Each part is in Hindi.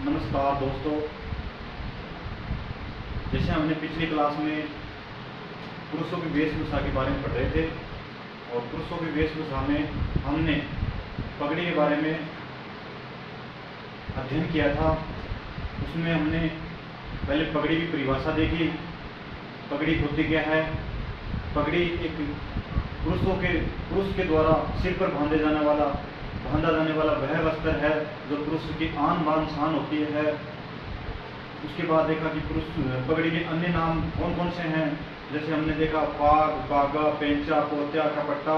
नमस्कार दोस्तों। जैसे हमने पिछली क्लास में पुरुषों की वेशभूषा के बारे में पढ़ रहे थे और पुरुषों की वेशभूषा में हमने पगड़ी के बारे में अध्ययन किया था। उसमें हमने पहले पगड़ी की परिभाषा देखी। पगड़ी होती क्या है? पगड़ी एक पुरुष के द्वारा सिर पर बांधा जाने वाला वह वस्त्र है जो पुरुष की आन बान शान होती है। उसके बाद देखा कि पगड़ी के अन्य नाम कौन कौन से हैं। जैसे हमने देखा पाग, बागा, पेंचा, पोत्या, कपट्टा,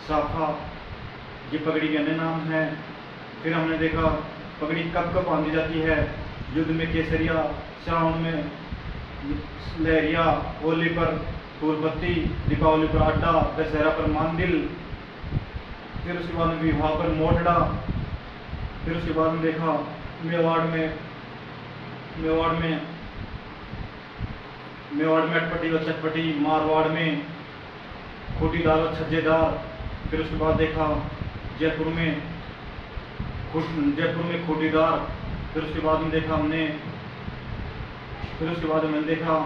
साफा, ये पगड़ी के अन्य नाम हैं। फिर हमने देखा पगड़ी कब कब बांधी जाती है। युद्ध में केसरिया, श्रावण में लहरिया, होली पर फूलपत्ती, दीपावली पर अड्डा, दशहरा पर मांदिल, फिर उसके बाद में विवाह पर मोटड़ा। फिर उसके बाद में देखा मेवाड़ में अटपटी व चटपटी, मारवाड़ में खूटीदार व छज्जेदार। फिर उसके बाद देखा जयपुर में खूटीदार। फिर उसके बाद में देखा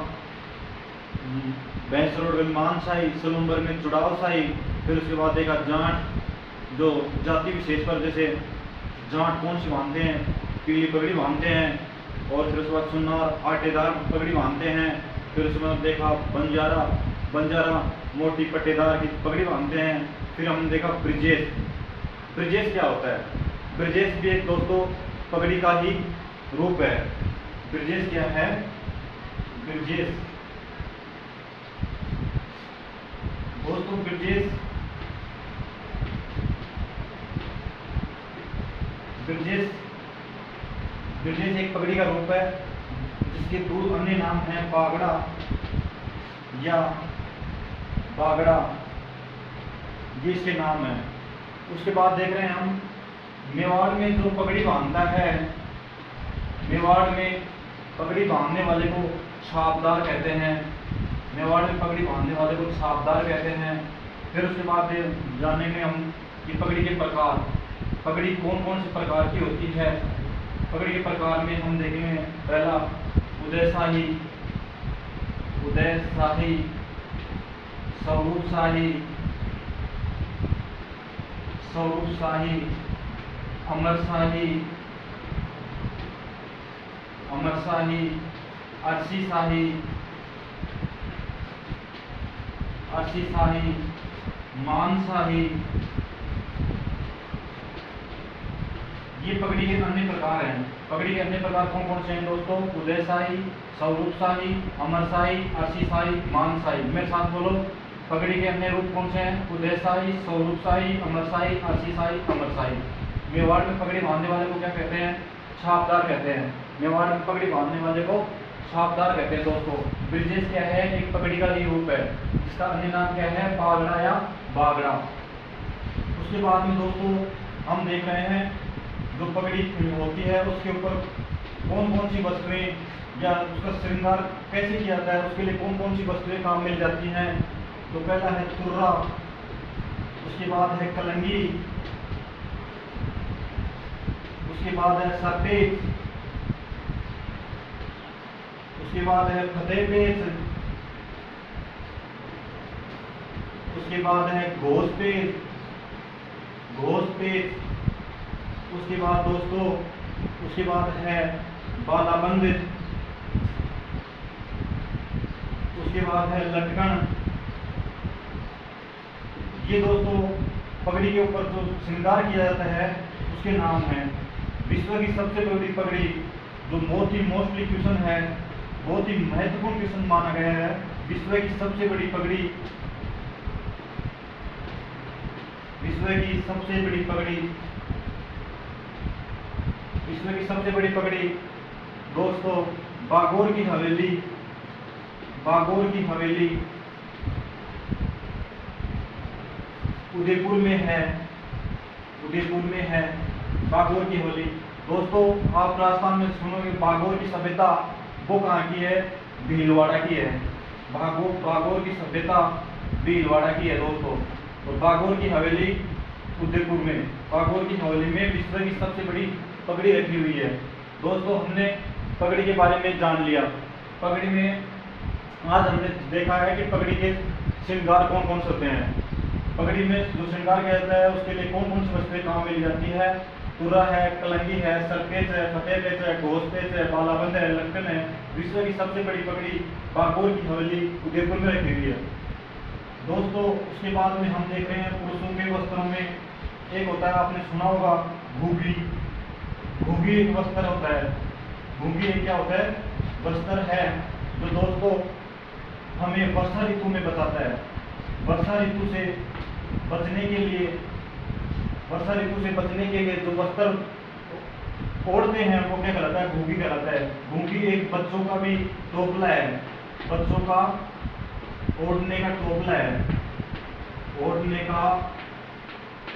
भैंस रोड में मानसाई, सलूम्बर में चुड़ाव साई। फिर उसके बाद देखा जाट, जो जाति विशेष पर जैसे जाट कौन सी बांधते हैं, पीली पगड़ी बांधते हैं। और फिर उसके बाद सुनार आटेदार पगड़ी बांधते हैं। फिर उसके बाद देखा बंजारा मोटी पट्टेदार की पगड़ी बांधते हैं। फिर हमने देखा ब्रिजेश क्या होता है? ब्रिजेश भी एक दोस्तों पगड़ी का ही रूप है। ब्रिजेश क्या है? ब्रिजेश दोस्तों ब्रिजेश एक पगड़ी का रूप है जिसके दो अन्य नाम हैं बागड़ा या बागड़ा, ये इसके नाम है। उसके बाद देख रहे हैं हम मेवाड़ में जो पगड़ी बांधता है, मेवाड़ में पगड़ी बांधने वाले को छापदार कहते हैं। मेवाड़ में पगड़ी बांधने वाले को छापदार कहते हैं। फिर उसके बाद जानेंगे हम कि पगड़ी के प्रकार, पगड़ी कौन कौन से प्रकार की होती है। पगड़ी के प्रकार में हम देखेंगे पहला उदय शाही, स्वरूप शाही, अमर शाही, अर्शी शाही, मान शाही। ये पगड़ी के अन्य प्रकार हैं। पगड़ी के अन्य प्रकार कौन कौन से हैं दोस्तों? उदय शाही, स्वरूप शाही, अमर शाही, अर्शी शाही, मान शाही। मेरे साथ बोलो, पगड़ी के अन्य रूप कौन से हैं? उदय शाही, स्वरूप शाही, अमर शाही, अर्शी शाही, अमर शाही। मेवाड़ में पगड़ी बांधने वाले को क्या कहते हैं? छापदार कहते हैं। मेवाड़ में पगड़ी बांधने वाले को छापदार कहते हैं दोस्तों। ब्रिजेश क्या है? एक पगड़ी का ही रूप है जिसका अन्य नाम क्या है? पागड़ा या बागड़ा। उसके बाद में दोस्तों हम देख रहे हैं जो पगड़ी होती है उसके ऊपर कौन कौन सी वस्तुएं या उसका श्रृंगार कैसे किया जाता है, उसके लिए कौन कौन सी वस्तुएं काम मिल जाती हैं। तो पहला है तुर्रा, उसके बाद है कलंगी, उसके बाद है सरपेच, उसके बाद है फतेहपेच, उसके बाद है घोषपेच, उसके बाद दोस्तों है बालाबंद, उसके बाद है लटकन। ये दोस्तों पगड़ी के ऊपर जो श्रृंगार किया जाता है उसके नाम हैं। विश्व की सबसे बड़ी पगड़ी जो बहुत ही मोस्टली क्वेश्चन है, बहुत ही महत्वपूर्ण क्वेश्चन माना गया है। विश्व की सबसे बड़ी पगड़ी दोस्तों बागोर की हवेली उदयपुर में है बागोर की हवेली। दोस्तों आप राजस्थान में सुनोगे बागोर की सभ्यता वो कहाँ की है? भीलवाड़ा की है। बागोर की सभ्यता भीलवाड़ा की है दोस्तों। और बागोर की हवेली उदयपुर में, बागोर की हवेली में विश्व की सबसे बड़ी पगड़ी रखी हुई है। दोस्तों हमने पगड़ी के बारे में जान लिया। पगड़ी में आज हमने देखा है कि पगड़ी के श्रृंगार कौन कौन से होते हैं। पगड़ी में जो श्रृंगार किया जाता है उसके लिए कौन कौन सी वस्तुएं काम में ली जाती है। तुरा है, कलंगी है, सरपेच है, फतेह पेच है, घोष पेच है, बालाबंद है, लटकन है। विश्व की सबसे बड़ी पगड़ी बागोर की हवेली उदयपुर में रखी हुई है। दोस्तों उसके बाद में हम देख रहे हैं पुरुषों के वस्त्रों में एक होता है, आपने सुना होगा, घूंघी। घूंघी एक वस्त्र होता है। घूंघी एक क्या होता है, वस्त्र है जो दोस्तों हमें वर्षा ऋतु में बताता है। वर्षा ऋतु से बचने के लिए, वर्षा ऋतु से बचने के लिए जो वस्त्र ओढ़ते हैं वो क्या कहलाता है, घूंघी कहलाता है। घूंघी एक बच्चों का भी टोपला है, बच्चों का ओढ़ने का टोपला है, ओढ़ने का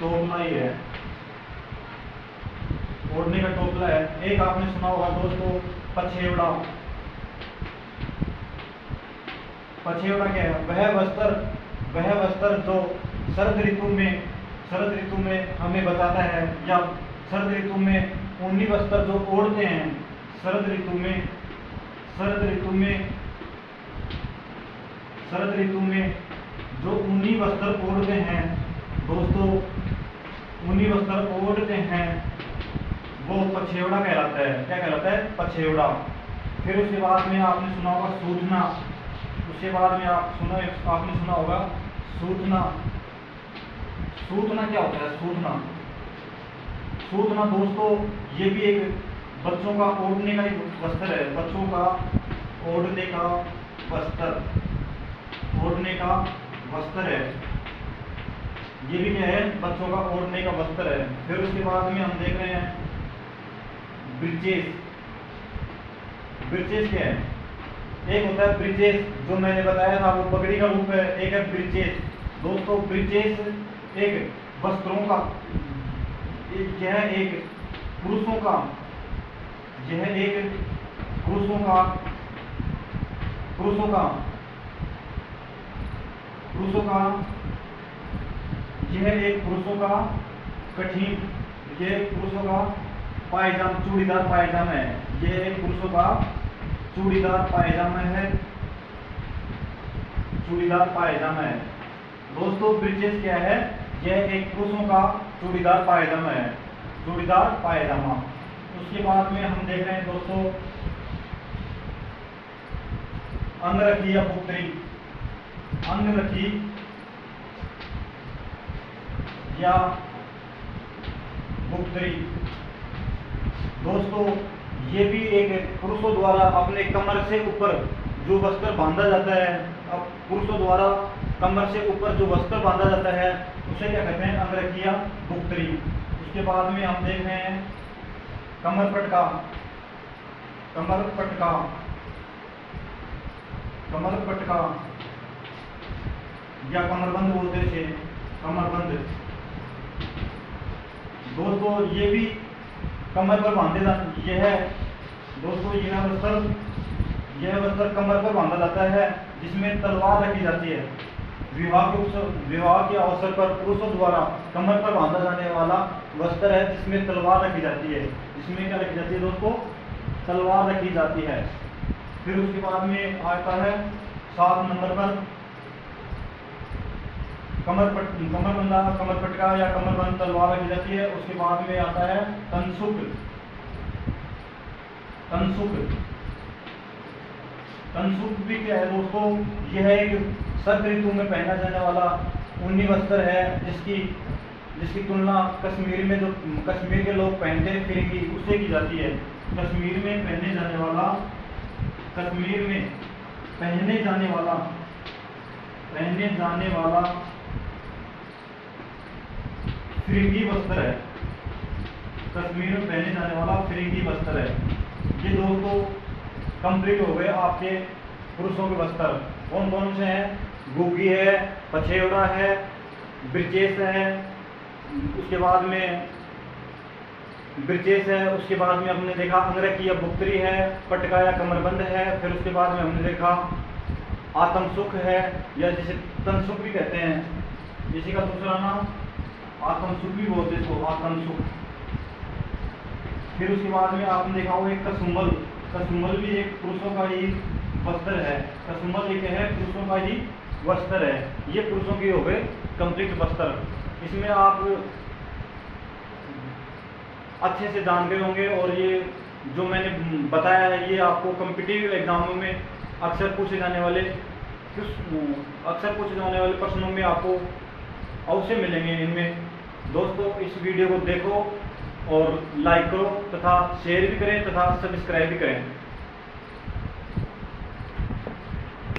टोपला ही है, ओढ़ने का टोपला है। एक आपने सुना होगा दोस्तों, पछेवड़ा। पछेवड़ा क्या है, वह वस्त्र जो शरद ऋतु में हमें बताता है, या शरद ऋतु में ऊनी वस्त्र जो ओढ़ते हैं। शरद ऋतु में जो ऊनी वस्त्र ओढ़ते हैं दोस्तों, ऊनी वस्त्र ओढ़ते हैं वो पछेवड़ा कहलाता है। क्या कहलाता है, पछेवड़ा। फिर उसके बाद में आपने सुना होगा सूतना। उसके बाद में आपने सुना होगा सूतना। सूतना क्या होता है, सूतना दोस्तों ये भी एक बच्चों का ओढ़ने का एक वस्त्र है। बच्चों का ओढ़ने का वस्त्र है। ये भी क्या है, बच्चों का ओढ़ने का वस्त्र है। फिर उसके बाद में हम देख रहे हैं ब्रीचेस। ब्रीचेस क्या है, एक होता है ब्रीचेस जो मैंने बताया था, वो पगड़ी का रूप है। एक है ब्रीचेस। दोस्तों ब्रीचेस एक वस्त्रों का, यह एक पुरुषों का पायजामा, चूड़ीदार पायजामा है। यह एक पुरुषों का चूड़ीदार पायजामा है। दोस्तों ब्रीचेस क्या है, यह एक पुरुषों का चूड़ीदार पायजामा है, चूड़ीदार पायजामा। उसके बाद में हम देख रहे हैं दोस्तों अंगरखी या पुत्री। अंगरखी या पुत्री दोस्तों ये भी एक पुरुषों द्वारा अपने कमर से ऊपर जो वस्त्र बांधा जाता है। अब पुरुषों द्वारा कमर से ऊपर जो वस्त्र बांधा जाता है उसे क्या कहते हैं, अंगरखी या पुत्री। उसके बाद में हम देख रहे हैं कमर पटका या कमरबंद बोलते थे, कमरबंद। दोस्तों ये भी कमर पर बांधे जाते, यह वस्त्र कमर पर बांधा जाता है, जिसमें तलवार रखी जाती है। विवाह के अवसर पर पुरुषों द्वारा कमर पर बांधा जाने वाला वस्त्र है जिसमें तलवार रखी जाती है। जिसमें क्या रखी जाती है दोस्तों, तलवार रखी जाती है। फिर उसके बाद में आता है 7 नंबर पर कमर पटका या कमरबंद तलवार रखी जाती है। उसके बाद में आता है तनसुक। तनसुक भी क्या है दोस्तों, यह एक शरद ऋतु में पहना जाने वाला ऊनी वस्त्र है, जिसकी तुलना कश्मीर के लोग पहनते हैं फिरंगी, उससे की जाती है। कश्मीर में पहने जाने वाला फिरंगी वस्त्र है। कश्मीर में पहने जाने वाला फिरंगी वस्त्र है। ये दोस्तों कंप्लीट हो गए आपके पुरुषों के वस्त्र। कौन कौन से हैं, घूंघी है, पछेवड़ा है, ब्रीचेस है, उसके बाद में हमने देखा अंगरखी या बुक्तरी है, पटका या कमरबंद है। फिर उसके बाद में हमने देखा आत्मसुख है, या जिसे तनसुख भी कहते हैं। इसी का दूसरा नाम आत्मसुख भी बोलते हैं इसको, आत्मसुख। फिर उसके बाद में आपने देखा होगा एक कसुम्बल। कसुम्बल भी एक पुरुषों का ही वस्त्र है। कसुम्बल एक है पुरुषों का ही वस्त्र है। ये पुरुषों के हो गए कंप्लीट वस्त्र। इसमें आप अच्छे से जान गए होंगे, और ये जो मैंने बताया है ये आपको कॉम्पिटिटिव एग्जामों में अक्सर पूछे जाने वाले प्रश्नों में आपको अवश्य मिलेंगे इनमें। दोस्तों, इस वीडियो को देखो और लाइक करो तथा शेयर भी करें तथा सब्सक्राइब भी करें।